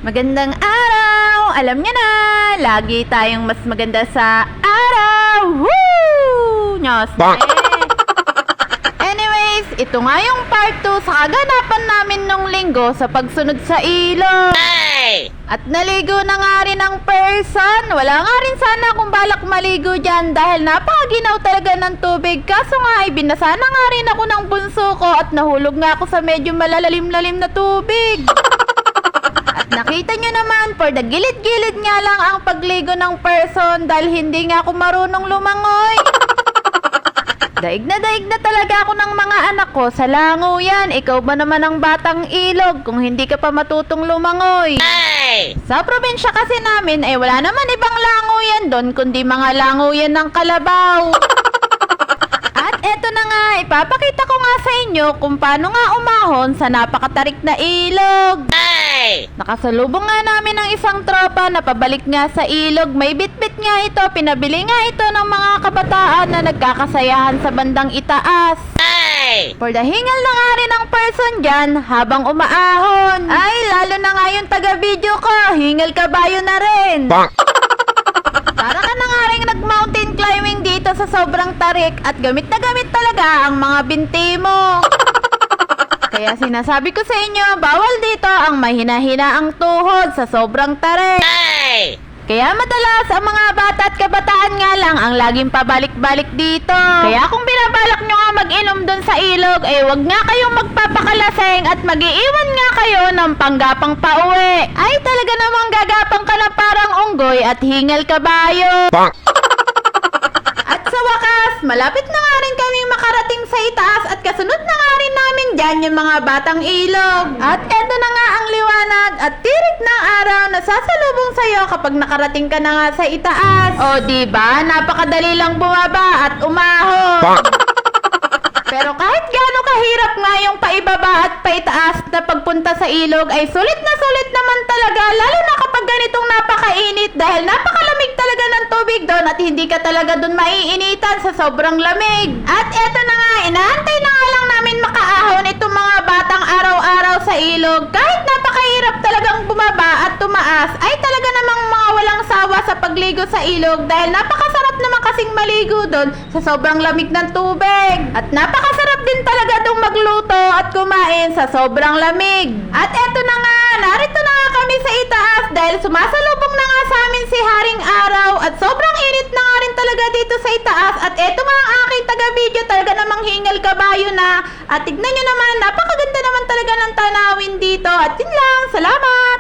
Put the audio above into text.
Magandang araw! Alam niya na, lagi tayong mas maganda sa araw! Woo! Nyos na eh. Anyways, ito nga yung part 2 sa kaganapan namin nung linggo sa pagsunod sa ilog. At naligo na nga rin ang person. Wala nga rin sana akong balak maligo dyan dahil napakaginaw talaga ng tubig. Kaso nga ay binasa na nga rin ako ng bunso ko at nahulog nga ako sa medyo malalalim-lalim na tubig. At nakita nyo naman, for the gilid-gilid nga lang ang pagligo ng person dahil hindi nga ako marunong lumangoy. Daig na talaga ako ng mga anak ko sa lango yan. Ikaw ba naman ang batang ilog kung hindi ka pa matutong lumangoy? Sa probinsya kasi namin ay wala naman ibang lango yan doon kundi mga lango yan ng kalabaw. At eto na nga, ipapakita ko nga sa inyo kung paano nga umahon sa napakatarik na ilog. Nakasalubong nga namin ang isang tropa na pabalik nga sa ilog. May bitbit nga ito, pinabili nga ito ng mga kabataan na nagkakasayahan sa bandang itaas. For the hingal na nga rin ang person dyan habang umaahon. Ay, lalo na nga yung taga-video ko, hingal kabayo na rin. Para ka na nga rin nag-mountain climbing dito sa sobrang tarik at gamit na gamit talaga ang mga binti mo. Kaya sinasabi ko sa inyo, bawal dito ang mahina-hina ang tuhod sa sobrang tarik. Kaya madalas ang mga bata at kabataan nga lang ang laging pabalik-balik dito. Kaya kung binabalak nyo nga mag-inom dun sa ilog, wag nga kayong magpapakalaseng at mag-iiwan nga kayo ng panggapang pauwi. Ay talaga namang gagapang ka na parang unggoy at hingal kabayo. At sa wakas, malapit na nga rin kaming makarating sa itaas at kasunod na nga rin namin dyan yung mga batang ilog. At eto na nga ang liwanag at tirik ng araw na sasalubong sa'yo kapag nakarating ka na nga sa itaas. O diba, napakadali lang bumaba at umahon. Pero kahit gaano kahirap nga yung paibaba at paitaas na pagpunta sa ilog ay sulit na sulit naman talaga, lalo na kapag ganitong napakainit dahil napakalamig talaga ng tubig doon at hindi ka talaga doon maiinitan sa sobrang lamig. At eto na nga, inaantay na nga lang namin makaahon itong mga batang araw-araw sa ilog. Kahit napakahirap talagang bumaba at tumaas ay talaga namang mga walang sawa sa pagligo sa ilog dahil napakasarap naman kasing maligo doon sa sobrang lamig ng tubig. At napakasarap din talaga dong magluto at kumain sa sobrang lamig. At eto na nga, narito na nga kami sa itaas dahil sumasalubong na nga sa amin si Haring Araw at sobrang init na nga rin talaga dito sa itaas. At eto nga ang aking taga-video, talaga namang hingal kabayo na. At tignan nyo naman, napakaganda naman talaga ng tanawin dito. At yun lang, salamat!